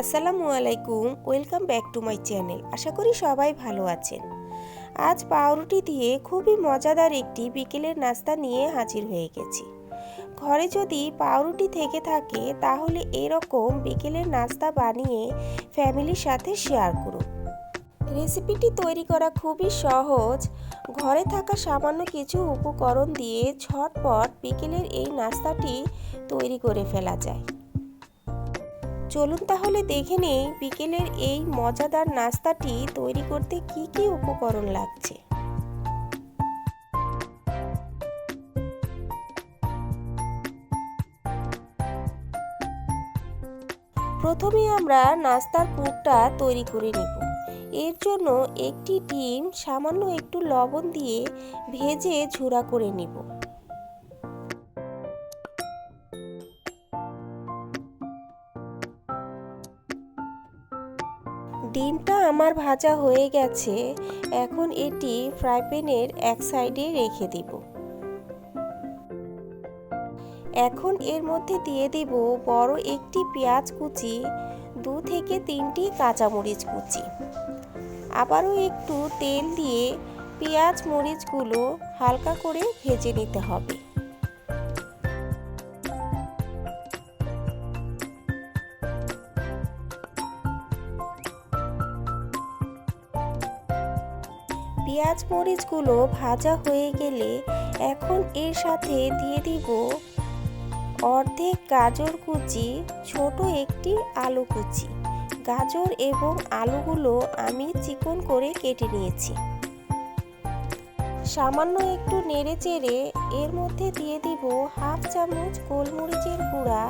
আসসালামু আলাইকুম, welcome back to my channel. আশা করি সবাই ভালো আছেন। আজ পাউরুটি দিয়ে খুবই মজাদার একটি বিকেলের নাস্তা নিয়ে হাজির হয়ে গেছি। ঘরে যদি পাউরুটি থেকে থাকে তাহলে এরকম বিকেলের নাস্তা বানিয়ে ফ্যামিলির সাথে শেয়ার করুন। রেসিপিটি তৈরি করা খুবই সহজ। ঘরে থাকা সামান্য কিছু উপকরণ দিয়ে ঝটপট বিকেলের এই নাস্তাটি তৈরি করে ফেলা যায়। চলুন তাহলে দেখে নেই বিকেলের এই মজাদার নাস্তাটি তৈরি করতে কি কি উপকরণ লাগছে। প্রথমে আমরা নাস্তার পুরটা তৈরি করে নেব। এর জন্য একটি ডিম সামান্য একটু লবণ দিয়ে ভেজে ঝুরা করে নেব। ডিমটা আমার ভাজা হয়ে গেছে। এখন এটি ফ্রাই প্যানের এক সাইডে রেখে দিব। এখন এর মধ্যে দিয়ে দেব বড় একটি পেঁয়াজ কুচি, 2 থেকে 3টি কাঁচামরিচ কুচি। আবারও একটু তেল দিয়ে পেঁয়াজ মরিচগুলো হালকা করে ভেজে নিতে হবে। পেঁয়াজ মরিচগুলো ভাজা হয়ে গেলে এখন এর সাথে দিয়ে দিব অর্ধেক গাজর কুচি, ছোট একটি আলু কুচি। গাজর এবং আলুগুলো আমি চিকন করে কেটে নিয়েছি। সামান্য একটু নেড়ে চেড়ে এর মধ্যে দিয়ে দিব হাফ চামচ গোলমরিচের গুঁড়া,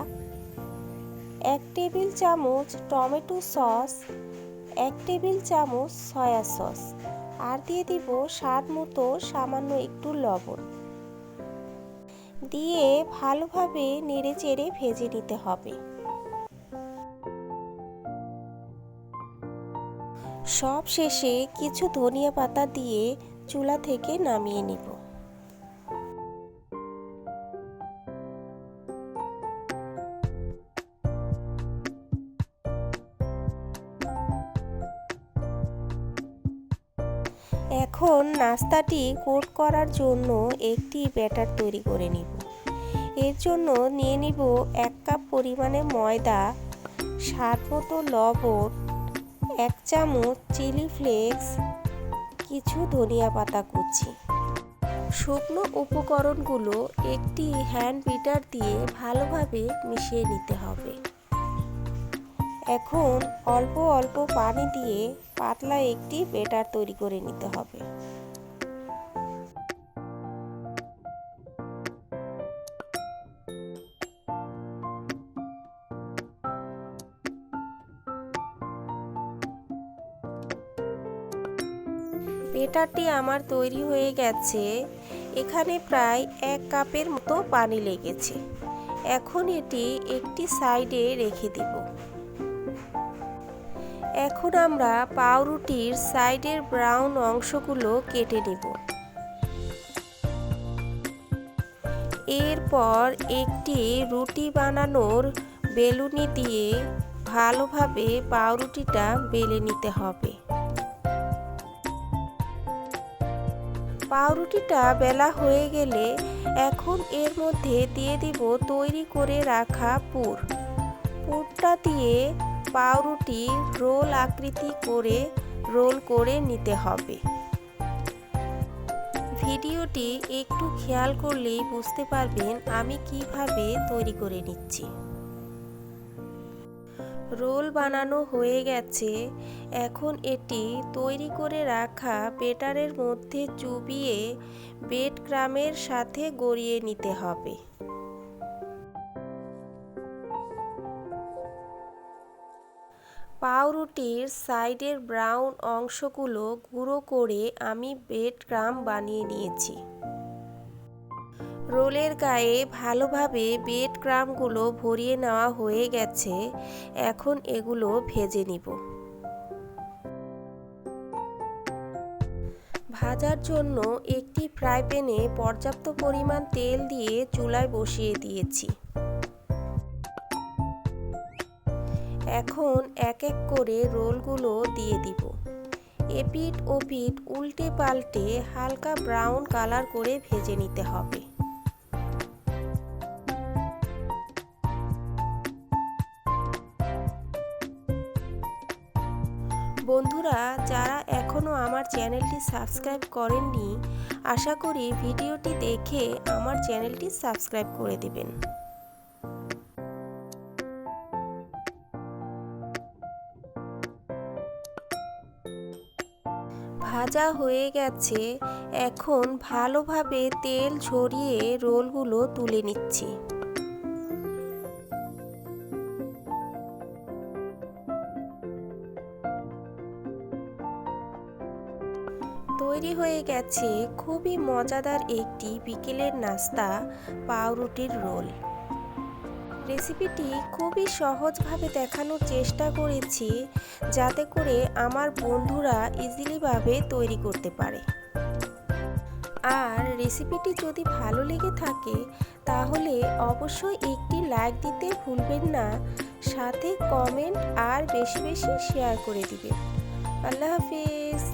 1 টেবিল চামচ টমেটো সস, 1 টেবিল চামচ সয়া সস, আর দিয়ে দিব স্বাদ মতো সামান্য একটু লবণ দিয়ে ভালোভাবে নেড়ে চেড়ে ভেজে নিতে হবে। সব শেষে কিছু ধনিয়া পাতা দিয়ে চুলা থেকে নামিয়ে নিব। এখন নাস্তাটি কোট করার জন্য একটি ব্যাটার তৈরি করে নিব। এর জন্য নিয়ে নিব 1 কাপ পরিমাণে ময়দা, স্বাদ মতো লবণ, 1 চামচ চিলি ফ্লেক্স, কিছু ধনিয়া পাতা কুচি। শুকনো উপকরণগুলো একটি হ্যান্ড বিটার দিয়ে ভালোভাবে মিশিয়ে নিতে হবে। এখন অল্প অল্প পানি দিয়ে পাতলা একটি ব্যাটার তৈরি করে নিতে হবে। ব্যাটারটি আমার তৈরি হয়ে গেছে। এখানে প্রায় 1 কাপের মতো পানি লেগেছে। এখন এটি একটি সাইডে রেখে দিব। এখন আমরা পাউরুটির সাইডের ব্রাউন অংশগুলো কেটে নেব। এরপর একটি রুটি বানানোর বেলুনি দিয়ে ভালোভাবে পাউরুটিটা বেলে নিতে হবে। পাউরুটিটা বেলা হয়ে গেলে এখন এর মধ্যে দিয়ে দিব তৈরি করে রাখা পুরটা দিয়ে পাউরুটি রোল আকৃতি করে রোল করে নিতে হবে। ভিডিওটি একটু খেয়াল করলেই বুঝতে পারবেন আমি কিভাবে তৈরি করে নিচ্ছি। রোল বানানো হয়ে গেছে। এখন এটি তৈরি করে রাখা ব্যাটারের মধ্যে চুবিয়ে ব্রেড ক্রামের সাথে গড়িয়ে নিতে হবে। পাউরুটির সাইডের ব্রাউন অংশগুলো গুঁড়ো করে আমি ব্রেড ক্রাম্ব বানিয়ে নিয়েছি। রোলের গায়ে ভালোভাবে ব্রেড ক্রাম্বগুলো ভরিয়ে নেওয়া হয়ে গেছে। এখন এগুলো ভেজে নিব। ভাজার জন্য একটি ফ্রাই প্যানে পর্যাপ্ত পরিমাণ তেল দিয়ে চুলায় বসিয়ে দিয়েছি। এখন এক এক করে রোলগুলো দিয়ে দিব। এপিঠ ওপিঠ উল্টে পাল্টে হালকা ব্রাউন কালার করে ভেজে নিতে হবে। বন্ধুরা, যারা এখনও আমার চ্যানেলটি সাবস্ক্রাইব করেননি, আশা করি ভিডিওটি দেখে আমার চ্যানেলটি সাবস্ক্রাইব করে দিবেন। ভাজা হয়ে গেছে, এখন ভালোভাবে তেল ঝরিয়ে রোলগুলো তুলে নিচ্ছি। তৈরি হয়ে গেছে খুবই মজাদার একটি বিকেলের নাস্তা, পাউরুটির রোল। রেসিপিটি খুবই সহজভাবে দেখানোর চেষ্টা করেছি, যাতে করে আমার বন্ধুরা ইজিলিভাবে তৈরি করতে পারে। আর রেসিপিটি যদি ভালো লেগে থাকে তাহলে অবশ্যই একটি লাইক দিতে ভুলবেন না, সাথে কমেন্ট আর বেশি বেশি শেয়ার করে দিবেন। আল্লাহ হাফিজ।